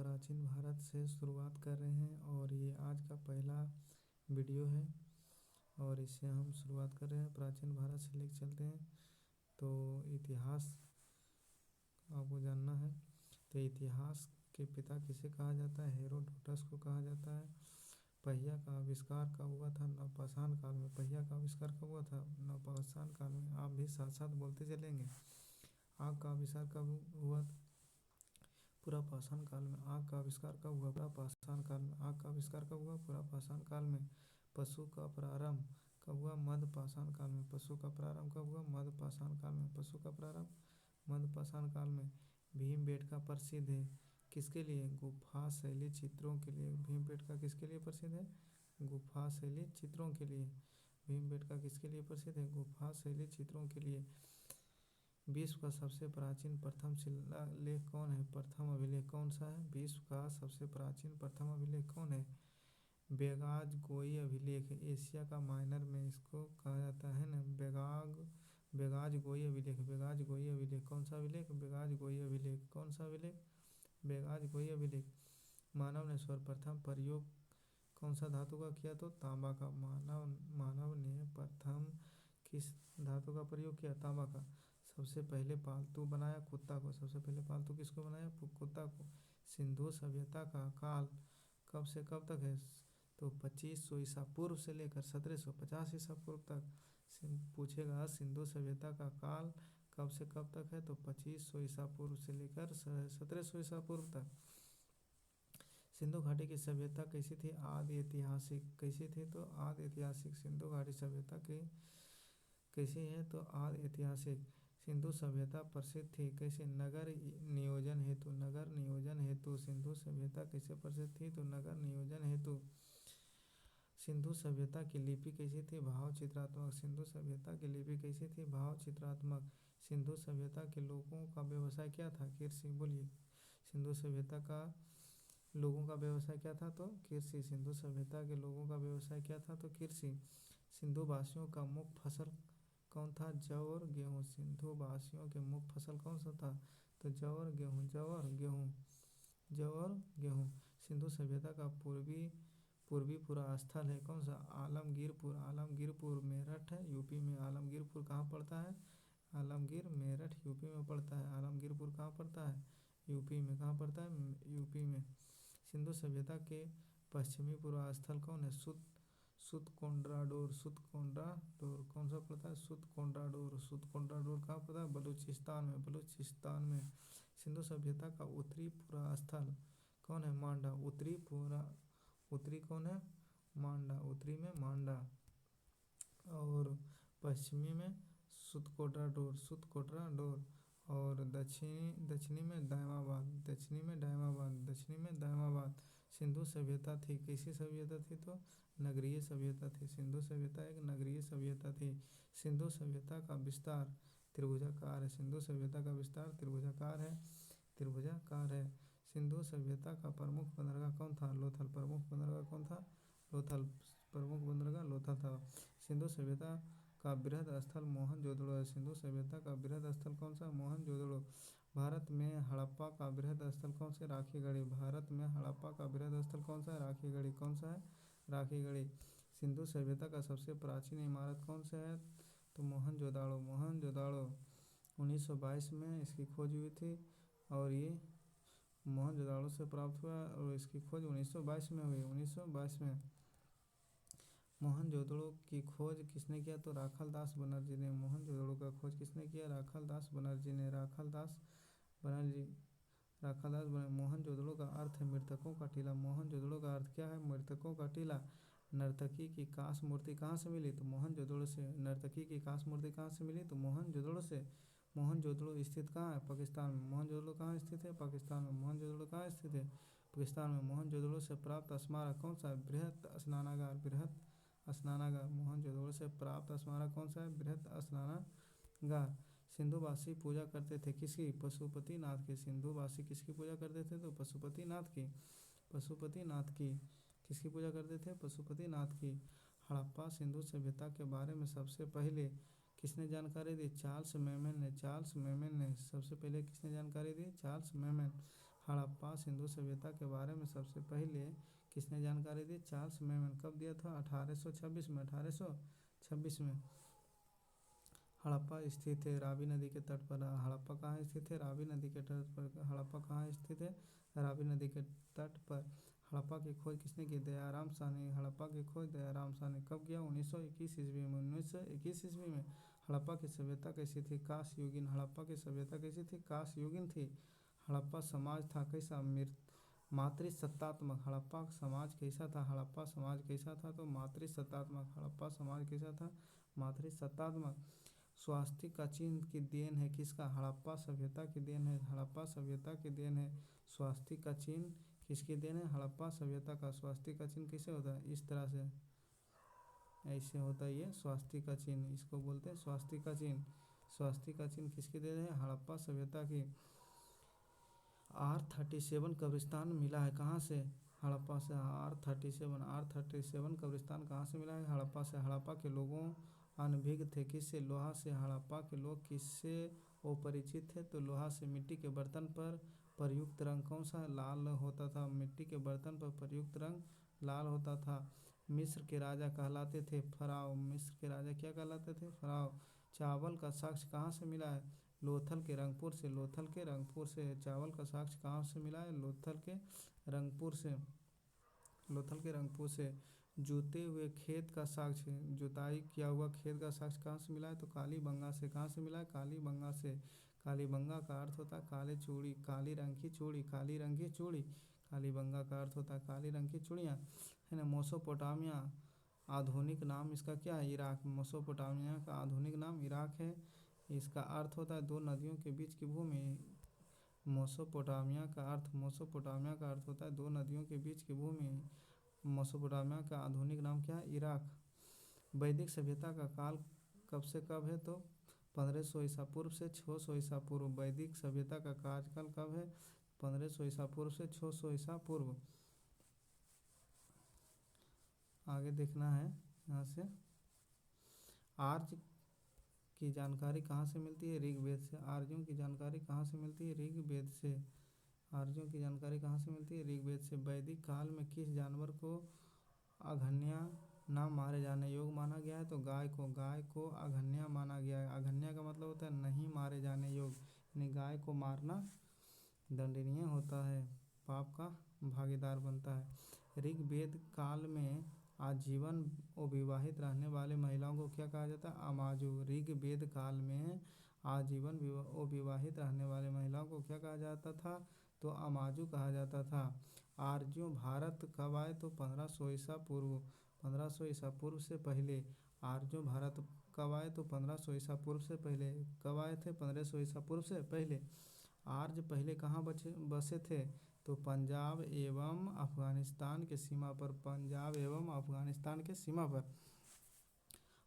प्राचीन भारत से शुरुआत कर रहे हैं और ये आज का पहला वीडियो है और इससे हम शुरुआत कर रहे हैं। प्राचीन भारत से लेकर चलते हैं। तो इतिहास आपको जानना है। तो इतिहास के पिता किसे कहा जाता है? हेरोडोटस को कहा जाता है। पहिया का आविष्कार कब हुआ था? नवपाषाण काल में। पहिया का आविष्कार कब हुआ था? नवपाषाण काल में। आप भी साथ साथ बोलते चलेंगे। आग का आविष्कार कब हुआ? पूरा पाषाण काल में। आग का आविष्कार कब हुआ? पूरा पाषाण काल में। आग का आविष्कार कब हुआ? पूरा पाषाण काल में। पशु का प्रारंभ कब हुआ? मध्य पाषाण काल में। पशु का प्रारंभ कब हुआ? मध्य पाषाण काल में। पशु का प्रारंभ मध्य पाषाण काल में। भीमबेटका प्रसिद्ध है किसके लिए? गुफा शैली चित्रों के लिए। भीमबेटका किसके लिए प्रसिद्ध है? गुफा शैली चित्रों के लिए। भीमबेटका किसके लिए प्रसिद्ध है? गुफा शैली चित्रों के लिए। विश्व का सबसे प्राचीन प्रथम शिलालेख कौन है? प्रथम अभिलेख कौन सा है? विश्व का सबसे प्राचीन प्रथम अभिलेख कौन है? बेगाज-गोई अभिलेख। एशिया का माइनर में इसको कहा जाता है ना, बेगाज-गोई अभिलेख। बेगाज-गोई अभिलेख कौन सा अभिलेख? बेगाज-गोई अभिलेख। कौन सा अभिलेख? बेगाज-गोई अभिलेख। मानव ने सर्वप्रथम प्रयोग कौन सा धातु का किया? तो तांबा का। मानव ने प्रथम किस धातु का प्रयोग किया? तांबा का। सबसे पहले पालतू बनाया कुत्ता को। सबसे पहले पालतू किसको बनाया? कुत्ता को। सिंधु सभ्यता का काल कब से कब तक है? तो 2500 ईसा पूर्व से लेकर 1750 ईसा पूर्व तक। पूछेगा सिंधु सभ्यता का काल कब से कब तक है? तो 2500 ईसा पूर्व से लेकर 1700 ईसा पूर्व तक। सिंधु घाटी की सभ्यता कैसी थी? आदि ऐतिहासिक। कैसी थी? तो आदि ऐतिहासिक। सिंधु घाटी सभ्यता की कैसी है? तो आदि ऐतिहासिक। सिंधु सभ्यता प्रसिद्ध थी कैसे? नगर नियोजन हेतु। नगर नियोजन हेतु सिंधु सभ्यता कैसे प्रसिद्ध थी? तो नगर नियोजन हेतु। सिंधु सभ्यता की लिपि कैसी थी? भाव चित्रात्मक। सिंधु सभ्यता की लिपि कैसी थी? भाव चित्रात्मक। सिंधु सभ्यता के लोगों का व्यवसाय क्या था? कृषि। बोलिए। सिंधु सभ्यता का लोगों का व्यवसाय क्या था? तो कृषि। सिंधु सभ्यता के लोगों का व्यवसाय क्या था? तो कृषि। सिंधु वासियों का मुख्य फसल कौन था? जौ और गेहूँ। सिंधु वासियों के मुख्य फसल कौन सा था? तो जौ और गेहूँ। जौ और गेहूँ। जौ और गेहूँ। सिंधु सभ्यता का पूर्वी पूरा स्थल है कौन सा? आलमगीरपुर। आलमगीरपुर मेरठ है यूपी में। आलमगीरपुर कहाँ पड़ता है? आलमगीर मेरठ यूपी में पड़ता है। आलमगीरपुर कहाँ पड़ता है? यूपी में। कहाँ पड़ता है? यूपी में। सिंधु सभ्यता के पश्चिमी पूर्वास्थल कौन है? सुतकोंड्राडोर। सुतकोंड्राडोर कौन सा पड़ता है? सुतकोंड्राडोर। सुतकोंड्राडोर कहाँ पड़ता है? बलूचिस्तान में। बलूचिस्तान में। सिंधु सभ्यता का उत्तरी पूर्वास्थल कौन है? मांडा। उत्तरी कौन है? मांडा। उत्तरी में मांडा और पश्चिमी में सुतकोंड्राडोर। सुतकोंड्राडोर और दक्षिणी में दायमाबाद। दक्षिणी में दायमाबाद। दक्षिणी में दायमाबाद। सिंधु सभ्यता थी कैसी सभ्यता थी? तो नगरीय सभ्यता थी। सिंधु सभ्यता एक नगरीय सभ्यता थी। सिंधु सभ्यता का विस्तार त्रिभुजाकार है। सिंधु सभ्यता का विस्तार त्रिभुजाकार है। त्रिभुजाकार है। सिंधु सभ्यता का प्रमुख बंदरगाह कौन था? लोथल। प्रमुख बंदरगाह कौन था? लोथल। प्रमुख बंदरगाह लोथल था। सिंधु सभ्यता का बृहद स्थल मोहनजोदड़ो है। सिंधु सभ्यता का बृहद स्थल कौन सा? मोहनजोदड़ो। भारत में हड़प्पा का बृहद स्थल कौन सा? राखीगढ़ी। भारत में हड़प्पा का बृहद स्थल कौन सा है? राखीगढ़ी। कौन सा है? राखीगढ़ी। सिंधु सभ्यता का सबसे प्राचीन इमारत कौन सा है? तो मोहनजोदड़ो। मोहनजोदड़ो 1922 में इसकी खोज हुई थी और ये मोहनजोदड़ो से प्राप्त हुआ और इसकी खोज 1922 में हुई। 1922 में मोहनजोदड़ो की खोज किसने किया? तो राखालदास बनर्जी ने। मोहनजोदड़ो का खोज किसने किया? राखालदास बनर्जी ने। राखालदास बनर्जी। मोहनजोदड़ो का अर्थ है मृतकों का टीला। मोहनजोदड़ो का अर्थ क्या है? मृतकों का टीला। नर्तकी की कांस्य मूर्ति कहाँ से मिली? तो मोहनजोदड़ो से। नर्तकी की कांस्य मूर्ति कहाँ से मिली? तो मोहनजोदड़ो से। मोहनजोदड़ो स्थित कहाँ है? पाकिस्तान में। मोहनजोदड़ो कहाँ स्थित है? पाकिस्तान में। मोहनजोदड़ो कहाँ स्थित है? पाकिस्तान में। मोहनजोदड़ो से प्राप्त स्मारक कौन सा है? बृहत स्नानागार। बृहत स्नानागार। मोहनजोदड़ो से प्राप्त स्मारक कौन सा है? बृहत स्नानागार। सिंधुवासी पूजा करते थे किसकी? पशुपतिनाथ की। सिंधुवासी किसकी पूजा करते थे? तो पशुपतिनाथ की। पशुपतिनाथ की। किसकी पूजा करते थे? पशुपतिनाथ की। हड़प्पा सिंधु सभ्यता के बारे में सबसे पहले किसने जानकारी दी? चार्ल्स मेमन ने। चार्ल्स मेमन ने सबसे पहले किसने जानकारी दी? चार्ल्स मेमन। हड़प्पा सिंधु सभ्यता के बारे में सबसे पहले किसने जानकारी दी? चार्ल्स मेमन। कब दिया था? 1826 में। 1826 में। हड़प्पा स्थित है रावी नदी के तट पर। हड़प्पा कहाँ स्थित है? रावी नदी के तट पर। हड़प्पा कहाँ स्थित है? रावी नदी के तट पर। हड़प्पा की खोज किसने की? दयाराम साहनी। हड़प्पा की खोज दयाराम साहनी कब किया? 1921 ईस्वी में। 1921 ईस्वी में। हड़प्पा की सभ्यता कैसी थी? कांस्ययुगीन। हड़प्पा की सभ्यता कैसी थी? कांस्ययुगीन थी। हड़प्पा समाज था कैसा? मातृसत्तात्मक। हड़प्पा समाज कैसा था? हड़प्पा समाज कैसा था? तो मातृसत्तात्मक। हड़प्पा समाज कैसा था? मातृसत्तात्मक। स्वास्तिक का चिन्ह की देन है किसका? हड़प्पा सभ्यता की देन है। हड़प्पा सभ्यता की देन है। स्वास्तिक का चिन्ह किसकी देन है? हड़प्पा सभ्यता का। स्वास्तिक का चिन्ह कैसे होता है? इस तरह से, ऐसे होता है ये स्वास्तिक का चिन्ह, इसको बोलते हैं स्वास्तिक का चिन्ह। स्वास्तिक का चिन्ह किसकी देन है? हड़प्पा सभ्यता की। R37 कब्रिस्तान मिला है कहाँ से? हड़प्पा से। R37 कब्रिस्तान कहाँ से मिला है? हड़प्पा से। हड़प्पा के लोगों अनभिज्ञ थे किससे? लोहा से। हड़प्पा के लोग किससे अपरिचित थे? तो लोहा से। मिट्टी के बर्तन पर प्रयुक्त रंग कौन सा? लाल होता था। मिट्टी के बर्तन पर प्रयुक्त रंग लाल होता था। मिस्र के राजा कहलाते थे फ़राओ। मिस्र के राजा क्या कहलाते थे? फ़राओ। चावल का साक्ष्य कहाँ से मिला है? लोथल के रंगपुर से। लोथल के रंगपुर से। चावल का साक्ष्य कहाँ से मिला है? लोथल के रंगपुर से। लोथल के रंगपुर से। जोते हुए खेत का साक्ष्य, जुताई किया हुआ खेत का साक्ष्य कहाँ से मिला है? तो कालीबंगा से। कहाँ से मिला है? कालीबंगा से। कालीबंगा का अर्थ होता है काले चूड़ी, काली रंग की चूड़ी, काली रंग की चूड़ी। कालीबंगा का अर्थ होता है काली रंग की चूड़ियाँ, है ना। मेसोपोटामिया, आधुनिक नाम इसका क्या है? इराक। मेसोपोटामिया का आधुनिक नाम इराक है। इसका अर्थ होता है दो नदियों के बीच की भूमि। मेसोपोटामिया का अर्थ होता है दो नदियों के बीच की भूमि। मेसोपोटामिया का आधुनिक नाम क्या है? इराक। वैदिक सभ्यता का काल कब से कब है? तो 1500 ईसा पूर्व से 600 ईसा पूर्व। वैदिक सभ्यता का कार्यकाल कब है? 1500 ईसा पूर्व से 600 ईसा पूर्व। आगे देखना है यहाँ से। आर्य की जानकारी कहाँ से मिलती है? ऋग्वेद से। आर्यों की जानकारी कहाँ से मिलती है? ऋग्वेद से। आर्यों की जानकारी कहाँ से मिलती है? ऋग्वेद से। वैदिक काल में किस जानवर को अघन्या न मारे जाने योग्य माना गया है? तो गाय को। गाय को अघन्या माना गया है। अघन्या का मतलब होता है नहीं मारे जाने योग्य, यानी गाय को मारना दंडनीय होता है, पाप का भागीदार बनता है। ऋग्वेद काल में आजीवन अविवाहित रहने वाले महिलाओं को क्या कहा जाता है? अमाजु। ऋग्वेद काल में आजीवन अविवाहित रहने वाले महिलाओं को क्या कहा जाता था? तो अमाजु कहा जाता था। आर्यों भारत कब आए? तो 1500 ईसा पूर्व। 1500 ईसा पूर्व से पहले। आर्यों भारत कब आए? तो 1500 ईसा पूर्व से पहले। कब आए थे? 1500 ईसा पूर्व से पहले। आर्य पहले कहाँ बसे थे? तो पंजाब एवं अफगानिस्तान के सीमा पर। पंजाब एवं अफगानिस्तान के सीमा पर।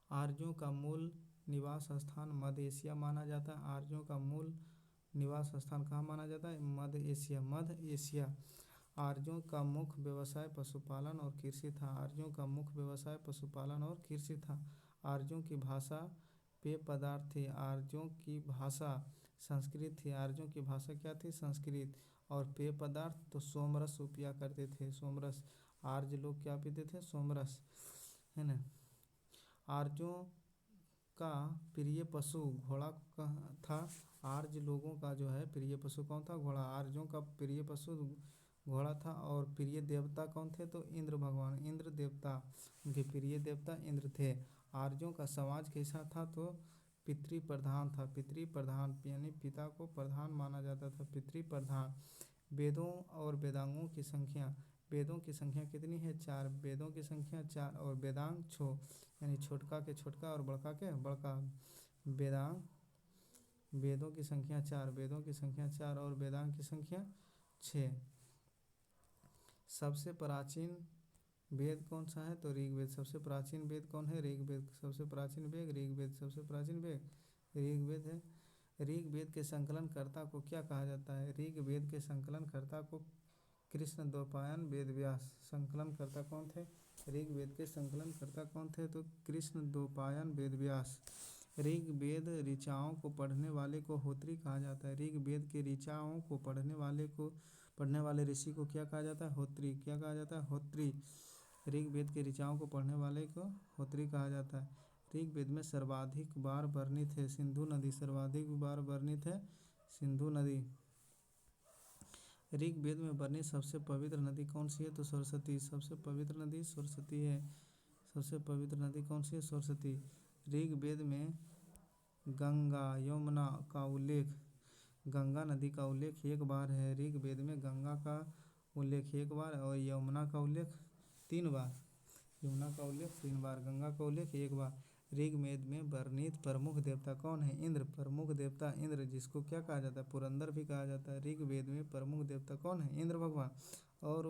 आर्यों का मूल निवास स्थान मध्य एशिया माना जाता है। आर्यों का मूल निवास स्थान कहाँ माना जाता है? मध्य एशिया। मध्य एशिया। आर्यों का मुख्य व्यवसाय पशुपालन और कृषि था। आर्यों का मुख्य व्यवसाय पशुपालन और कृषि था। आर्यों की भाषा पेय पदार्थ थी। आर्यों की भाषा संस्कृत थी। आर्यों की भाषा क्या थी? संस्कृत। और पेय पदार्थ तो सोमरस पिया करते थे। सोमरस। आर्य लोग क्या पीते थे? सोमरस, है ना। आर्यों का प्रिय पशु घोड़ा था। आर्य लोगों का जो है प्रिय पशु कौन था? घोड़ा। आर्यों का प्रिय पशु घोड़ा था। और प्रिय देवता कौन थे? तो इंद्र भगवान, इंद्र देवता, उनके प्रिय देवता इंद्र थे। आर्यों का समाज कैसा था? तो पितृ प्रधान था। पितृ प्रधान यानी पिता को प्रधान माना जाता था। पितृ प्रधान। वेदों और वेदांगों की संख्या। वेदों की संख्या कितनी है? 4। वेदों की संख्या 4 और वेदांग 6, यानी छोटका के छोटका और बड़का के बड़का। वेदांग, वेदों की संख्या 4, वेदों की संख्या 4 और वेदांग की संख्या 6। सबसे प्राचीन वेद कौन सा है? तो ऋग्वेद। सबसे प्राचीन वेद कौन है? ऋग्वेद। सबसे प्राचीन वेद ऋग्वेद। सबसे प्राचीन वेद ऋग्वेद है। ऋग्वेद के संकलनकर्ता को क्या कहा जाता है? ऋग्वेद के संकलनकर्ता को कृष्ण द्वैपायन वेद व्यास। संकलनकर्ता कौन थे? ऋग्वेद के संकलनकर्ता कौन थे? तो कृष्ण द्वैपायन वेद व्यास। ऋग्वेद ऋचाओं को पढ़ने वाले को होत्री कहा जाता है। ऋग्वेद के ऋचाओं को पढ़ने वाले को पढ़ने वाले ऋषि को क्या कहा जाता है? होत्री। क्या कहा जाता है? होत्री। ऋग्वेद के ऋचाओं को पढ़ने वाले को होत्री कहा जाता है। ऋग्वेद में सर्वाधिक बार वर्णित है सिंधु नदी। सर्वाधिक बार वर्णित है सिंधु नदी। ऋग्वेद में वर्णित सबसे पवित्र नदी कौन सी है? तो सरस्वती। सबसे पवित्र नदी सरस्वती है। सबसे पवित्र नदी कौन सी है? सरस्वती। ऋग्वेद में गंगा यमुना का उल्लेख, गंगा नदी का उल्लेख एक बार है। ऋग्वेद में गंगा का उल्लेख एक बार और यमुना का उल्लेख 3 बार। यमुना का उल्लेख 3 बार, गंगा का उल्लेख एक बार। ऋग्वेद में वर्णित प्रमुख देवता कौन है? इंद्र। प्रमुख देवता इंद्र, जिसको क्या कहा जाता है? पुरंदर भी कहा जाता है। ऋग्वेद में प्रमुख देवता कौन है? इंद्र भगवान, और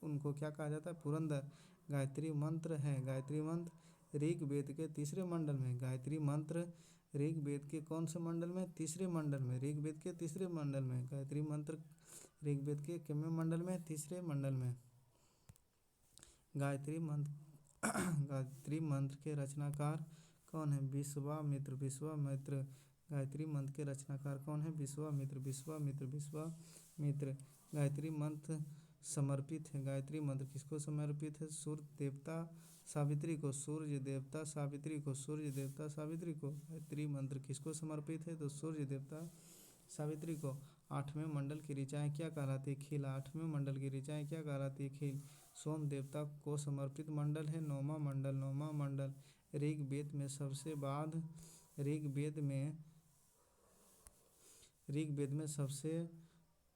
उनको क्या कहा जाता है? पुरंदर। गायत्री मंत्र है, गायत्री मंत्र ऋग्वेद के तीसरे मंडल में। गायत्री मंत्र ऋग्वेद के कौन से मंडल में? तीसरे मंडल में। ऋग्वेद के तीसरे मंडल में गायत्री मंत्र ऋग्वेद के कितने मंडल में? तीसरे मंडल में। गायत्री मंत्र गायत्री मंत्र के रचनाकार कौन है? विश्वामित्र। विश्वामित्र। गायत्री मंत्र के रचनाकार कौन है? विश्वामित्र। विश्वामित्र। विश्वामित्र। गायत्री मंत्र समर्पित है, गायत्री मंत्र किसको समर्पित है? सूर्य देवता सावित्री को। सूर्य देवता सावित्री को। सूर्य देवता सावित्री को गायत्री मंत्र किसको समर्पित है? तो सूर्य देवता सावित्री को। 8वें मंडल की ऋचाएँ क्या कहलाती है? खील। 8वें मंडल की ऋचाएँ क्या कहलाती है? खील। सोम देवता को समर्पित मंडल है 9वां मंडल। 9वां मंडल। ऋग्वेद में सबसे बाद ऋग्वेद में सबसे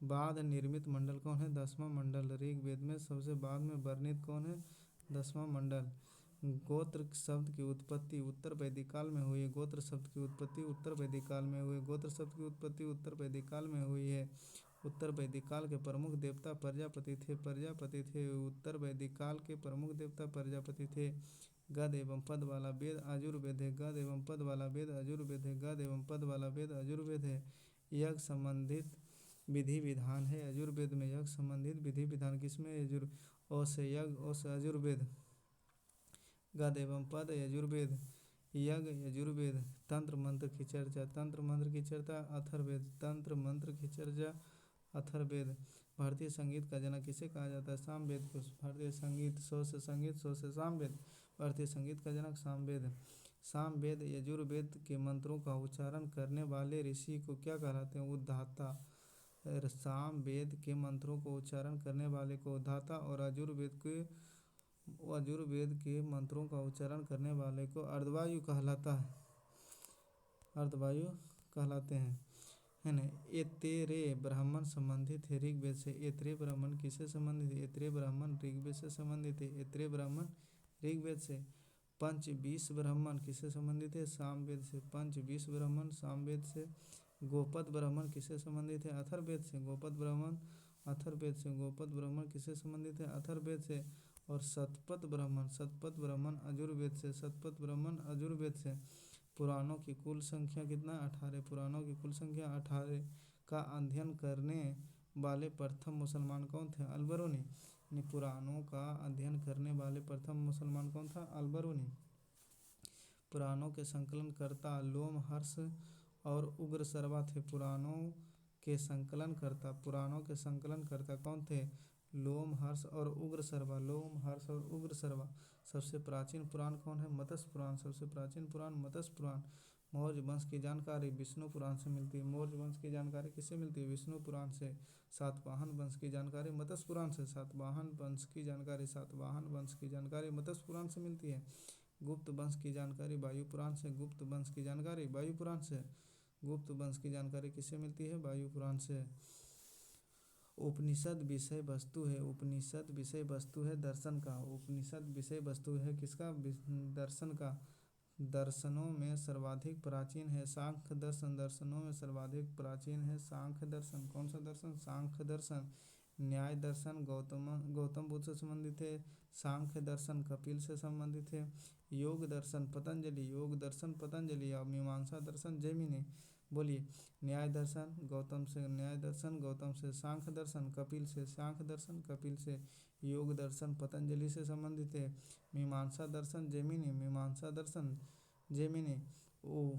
बाद निर्मित मंडल कौन है? 10वां मंडल। ऋग्वेद में सबसे बाद में वर्णित कौन है? 10वां मंडल। गोत्र शब्द की उत्पत्ति उत्तर वैदिक काल में हुई है। गोत्र शब्द की उत्पत्ति उत्तर वैदिक काल में हुई है। गोत्र शब्द की उत्पत्ति उत्तर वैदिक काल में हुई है। उत्तर वैदिक काल के प्रमुख देवता प्रजापति थे। प्रजापति थे। उत्तर वैदिक काल के प्रमुख देवता प्रजापति थे। गद एवं पद वाला वेद अजुर्वेद है। गद एवं पद वाला वेद अजुर्वेद है। गद एवं पद वाला वेद अजुर्वेद है। यज्ञ संबंधित विधि विधान है अजुर्वेद में। यज्ञ संबंधित विधि विधान किसमें? ओ से यज्ञ, ओ से अजुर्वेद। गद एवं पद यजुर्वेद। यज्ञ यजुर्वेद। तंत्र मंत्र की चर्चा। तंत्र मंत्र की चर्चा अथर्ववेद। तंत्र मंत्र की चर्चा अथर्ववेद। भारतीय संगीत का जनक किसे कहा जाता है? सामवेद को। भारतीय संगीत, सौ से संगीत, सौ से सामवेद। भारतीय संगीत का जनक सामवेद। सामवेद यजुर्वेद के मंत्रों का उच्चारण करने वाले ऋषि को क्या कहलाते हैं? उद्धाता। सामवेद के मंत्रों को उच्चारण करने वाले को उद्धाता और अजुर्वेद के मंत्रों का उच्चारण करने वाले को अर्धवायु कहलाता है। अर्धवायु कहलाते हैं, है ना। एतेरे ब्राह्मण संबंधित है ऋग्वेद से। एतरे ब्राह्मण किससे संबंधित है? एतरे ब्राह्मण ऋग्वेद से संबंधित है। एतरे ब्राह्मण ऋग्वेद से। पंचविश ब्राह्मण किससे संबंधित है? सामवेद से। पंचविश ब्राह्मण सामवेद से। गोपद ब्राह्मण किससे संबंधित है? अथर्ववेद से। गोपद ब्राह्मण अथर्ववेद से। गोपद ब्राह्मण किससे संबंधित है? अथर्ववेद से। और शतपथ ब्राह्मण अजुर्वेद से। शतपथ ब्राह्मण अजुर्वेद से। पुराणों की कुल संख्या कितना? 18। पुराणों की कुल संख्या 18 का अध्ययन करने वाले प्रथम मुसलमान कौन थे? अलबरूनी। पुराणों का अध्ययन करने वाले प्रथम मुसलमान कौन था? अलबरूनी। पुराणों के संकलनकर्ता लोमहर्ष और उग्रसर्वा थे। पुराणों के संकलनकर्ता कौन थे? लोमहर्ष और उग्रसर्वा। लोमहर्ष और उग्रसर्वा। सबसे प्राचीन पुराण कौन है? मत्स्य पुराण। सबसे प्राचीन पुराण मत्स्य पुराण। मौर्य वंश की जानकारी विष्णु पुराण से मिलती है। मौर्य वंश की जानकारी किससे मिलती है? विष्णु पुराण से। सातवाहन वंश की जानकारी मत्स्य पुराण से। सातवाहन वंश की जानकारी मत्स्य पुराण से मिलती है। गुप्त वंश की जानकारी वायु पुराण से। गुप्त वंश की जानकारी वायु पुराण से। गुप्त वंश की जानकारी किससे मिलती है? वायु पुराण से। उपनिषद विषय वस्तु है। उपनिषद विषय वस्तु है दर्शन का। उपनिषद विषय वस्तु है किसका? दर्शन का। दर्शनों में सर्वाधिक प्राचीन है सांख्य दर्शन। दर्शनों में सर्वाधिक प्राचीन है सांख्य दर्शन। कौन सा दर्शन? सांख्य दर्शन। न्याय दर्शन गौतम बुद्ध से संबंधित है। सांख्य दर्शन कपिल से संबंधित है। योग दर्शन पतंजलि। योग दर्शन पतंजलि। और मीमांसा दर्शन जैमिनि। बोलिए। न्याय दर्शन गौतम से। न्याय दर्शन गौतम से। सांख्य दर्शन कपिल से। सांख्य दर्शन कपिल से। योग दर्शन पतंजलि से संबंधित है। मीमांसा दर्शन जैमिनि। मीमांसा दर्शन जैमिनि। ओ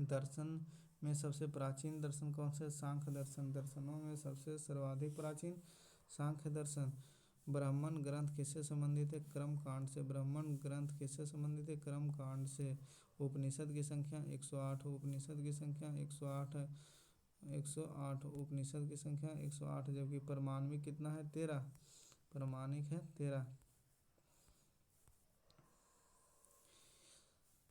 दर्शन में सबसे प्राचीन दर्शन कौन सा है? सांख्य दर्शन। दर्शनों में सबसे सर्वाधिक प्राचीन सांख्य दर्शन। ब्राह्मण ग्रंथ किससे संबंधित है? कर्म कांड से। ब्राह्मण ग्रंथ किससे संबंधित है? कर्म कांड से। उपनिषद की संख्या 108। उपनिषद की संख्या 108 है। 108 उपनिषद की संख्या 108, जबकि प्रमाणिक कितना है? 13। प्रमाणिक है 13।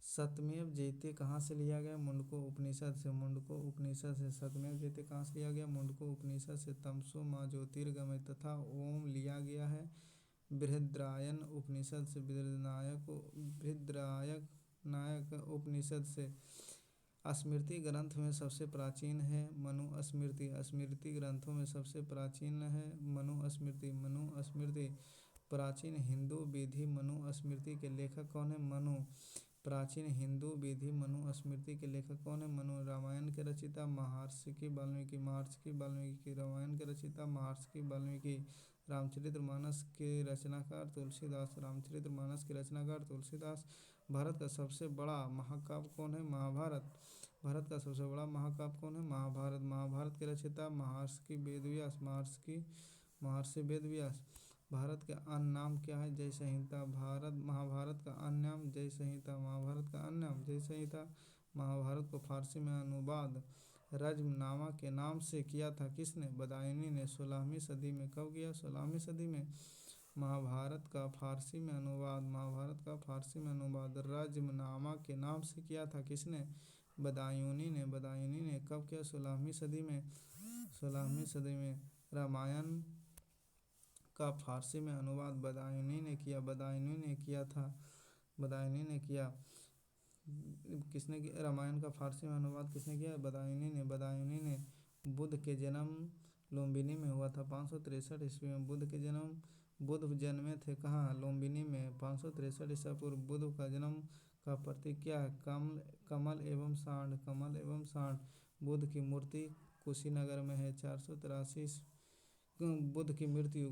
सत्यमेव जयते कहाँ से लिया गया? मुंडको उपनिषद से। मुंडको उपनिषद से। सत्यमेव जयते कहाँ से लिया गया? मुंडको उपनिषद से। तमसो माँ ज्योतिर्गमय तथा ओम लिया गया है बृहद्रायण उपनिषद से। बृहद्रायक नायक उपनिषद से। स्मृति ग्रंथ में सबसे प्राचीन है मनु स्मृति। स्मृति ग्रंथों में सबसे प्राचीन है मनु स्मृति। मनु स्मृति। प्राचीन हिंदू विधि मनु स्मृति के लेखक कौन है? मनु। प्राचीन हिंदू विधि मनु स्मृति के लेखक कौन है? मनु। रामायण के रचयिता महर्षि वाल्मीकि। महर्षि वाल्मीकि। रामायण के रचयिता महर्षि वाल्मीकि। रामचरितमानस के रचनाकार तुलसीदास। रामचरितमानस के रचनाकार तुलसीदास। भारत का सबसे बड़ा महाकाव्य कौन है? महाभारत। भारत का सबसे बड़ा महाकाव्य कौन है? महाभारत। महाभारत के रचयिता महर्षि वेदव्यास। महर्षि वेदव्यास। भारत का अन्य नाम क्या है? जय संहिता। महाभारत का अन्य नाम जय संहिता। महाभारत का अन्य नाम जय संहिता। महाभारत को फारसी में अनुवाद रज्मनामा के नाम से किया था किसने? बदायूनी ने। 16वीं सदी में। कब किया? 16वीं सदी में। महाभारत का फारसी में अनुवाद रज्मनामा के नाम से किया था किसने? बदायूनी ने। बदायूनी ने कब किया? 16वीं सदी में। 16वीं सदी में। रामायण का फारसी में अनुवाद बदायूनी ने किया। बदायूनी ने किया था। बदायूनी ने किया। किसने किया? रामायण का फारसी में अनुवाद किसने किया? बदायूनी ने। बदायूनी ने। बुद्ध के जन्म लुम्बिनी में हुआ था 563 ईस्वी में। बुद्ध जन्मे थे कहाँ? लुम्बिनी में 563 ईसा पूर्व। बुद्ध का जन्म का प्रतीक क्या है? कमल एवं सांड। कमल एवं सांड। बुद्ध की मूर्ति कुशीनगर में है 483। बुद्ध की मृत्यु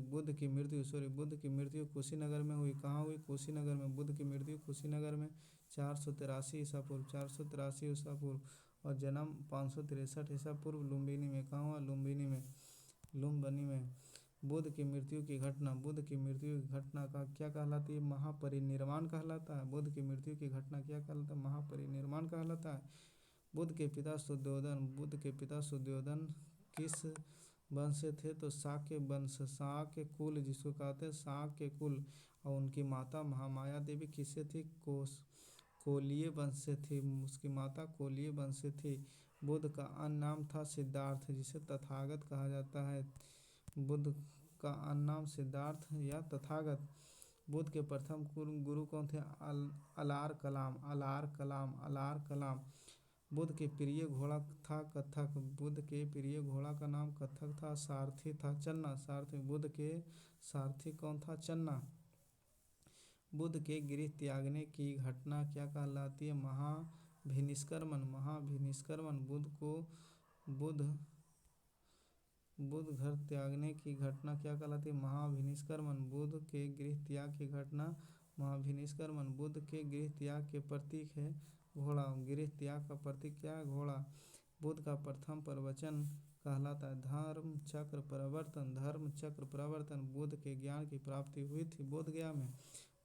कुशीनगर में हुई। कहाँ हुई? कुशीनगर में। बुद्ध की मृत्यु कुशीनगर में 483 ईसा पूर्व। 483 ईसा पूर्व। और जन्म 563 ईसा पूर्व लुम्बिनी में। कहाँ हुआ? लुम्बिनी में। लुम्बिनी में। बुद्ध की मृत्यु की घटना का क्या कहलाती है? महापरिनिर्वाण कहलाता है। बुद्ध की मृत्यु की घटना क्या कहलाता है? महापरिनिर्वाण कहलाता है। बुद्ध के पिता शुद्धोधन किस वंश से थे? तो शाक्य वंश। शाक्य कुल जिसको कहते हैं शाक्य कुल। और उनकी माता महामाया देवी किससे थी? कोलीय वंश से थी। उसकी माता कोलीय वंश से थी। बुद्ध का अन्य नाम था सिद्धार्थ, जिसे तथागत कहा जाता है। बुद्ध का अन्य नाम सिद्धार्थ या तथागत। बुद्ध के प्रथम गुरु कौन थे? अलार कलाम। बुद्ध के प्रिय घोड़ा था कत्थक। बुद्ध के प्रिय घोड़ा का नाम कत्थक था। सारथी था चन्ना। बुद्ध के सारथी कौन था? चन्ना। बुद्ध के गृह त्यागने की घटना क्या कहलाती है? महाभिनिष्क्रमण। बुद्ध घर त्यागने की घटना क्या कहलाती है? महाभिनिष्क्रमण। बुद्ध के गृह त्याग की घटना महाभिनिष्क्रमण। बुद्ध के गृह त्याग के प्रतीक है घोड़ा। गृह त्याग का प्रतीक क्या है? घोड़ा। बुद्ध का प्रथम प्रवचन कहलाता है धर्म चक्र प्रवर्तन। बुद्ध के ज्ञान की प्राप्ति हुई थी बोधगया में।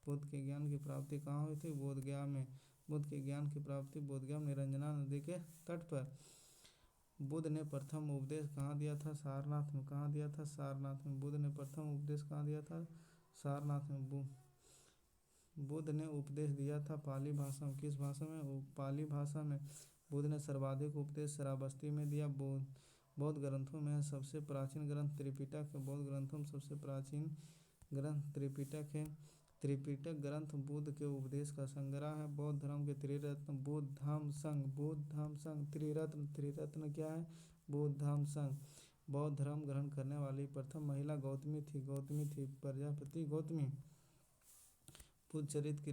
बुद्ध के ज्ञान की प्राप्ति कहाँ हुई थी? बोधगया में। बुद्ध के ज्ञान की प्राप्ति बोधगया में निरंजना नदी के तट पर। बुद्ध ने प्रथम उपदेश कहाँ दिया था? सारनाथ में। कहाँ दिया था? सारनाथ में। बुद्ध ने प्रथम उपदेश कहाँ दिया था? सारनाथ में। बुद्ध ने उपदेश दिया था पाली भाषा में। किस भाषा में? पाली भाषा में। बुद्ध ने सर्वाधिक उपदेश श्रावस्ती में दिया। बौद्ध ग्रंथों में सबसे प्राचीन ग्रंथ त्रिपिटक है। बौद्ध ग्रंथों में सबसे प्राचीन ग्रंथ त्रिपिटक है। त्रिपिटक ग्रंथ बुद्ध के उपदेश का संग्रह है। बौद्ध धर्म के त्रिरत्न बुद्ध धम्म संघ। त्रिरत्न क्या है? बुद्ध धम्म संघ। बौद्ध धर्म ग्रहण करने वाली प्रथम महिला गौतमी थी। प्रजापति गौतमी। बुद्ध चरित्र की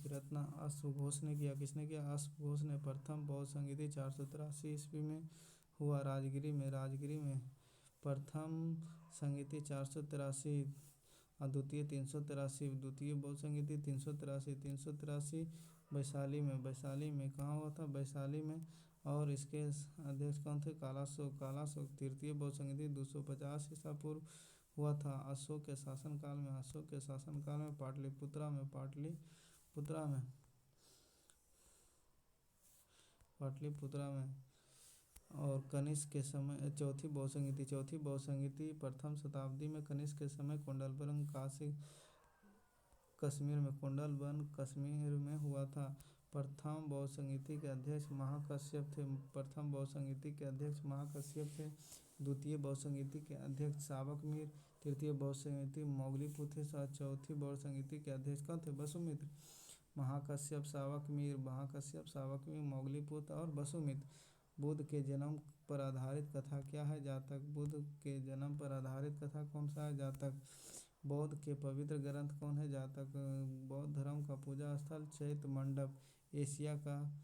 रचना अश्वघोष ने किया। किसने किया? अश्वघोष ने। प्रथम बौद्ध संगीति 483 ईस्वी में हुआ राजगिरी में। प्रथम संगीति 483। द्वितीय 383। द्वितीय बौद्ध संगीति 383 वैशाली में। कहाँ हुआ था? वैशाली में। और इसके अध्यक्ष कौन थे? कालाशोक। कालाशोक तृतीय बौद्ध संधि 250 ईसा पूर्व हुआ था। अशोक के शासनकाल में पाटलिपुत्रा में और कनिष्क के समय चौथी बौद्ध संगीति प्रथम शताब्दी में कनिष्क के समय कोंडलबन कश्मीर में हुआ था। प्रथम बौद्ध संगीति के अध्यक्ष महाकश्यप थे। द्वितीय बौद्ध संगीति के अध्यक्ष सावक मीर। तृतीय बौद्ध संगीति मौगलीपुत्र थे। चौथी बौद्ध संगीति के अध्यक्ष कौन थे? वसुमित्र। महाकश्यप, सावक मीर, मौगलीपुत्र और वसुमित्र। बुद्ध के जन्म पर आधारित कथा क्या है? जातक। बुद्ध के जन्म पर आधारित कथा कौन सा है? जातक। बौद्ध के पवित्र ग्रंथ कौन है? जातक। बौद्ध धर्म का पूजा स्थल चैत्य मंडप। एशिया का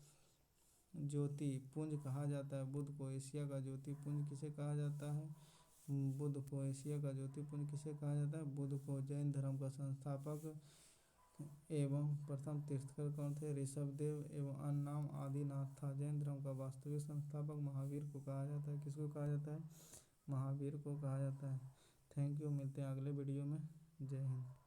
ज्योति पुंज कहा जाता है बुद्ध को। एशिया का ज्योति पुंज किसे कहा जाता है? बुद्ध को एशिया का ज्योति पुंज किसे कहा जाता है? बुद्ध को। जैन धर्म का संस्थापक एवं प्रथम तीर्थंकर कौन थे? ऋषभदेव एवं अन्य नाम आदिनाथ था। जैन धर्म का वास्तविक संस्थापक महावीर को कहा जाता है। किसको कहा जाता है? महावीर को कहा जाता है। Thank you. मिलते हैं अगले वीडियो में। जय हिंद।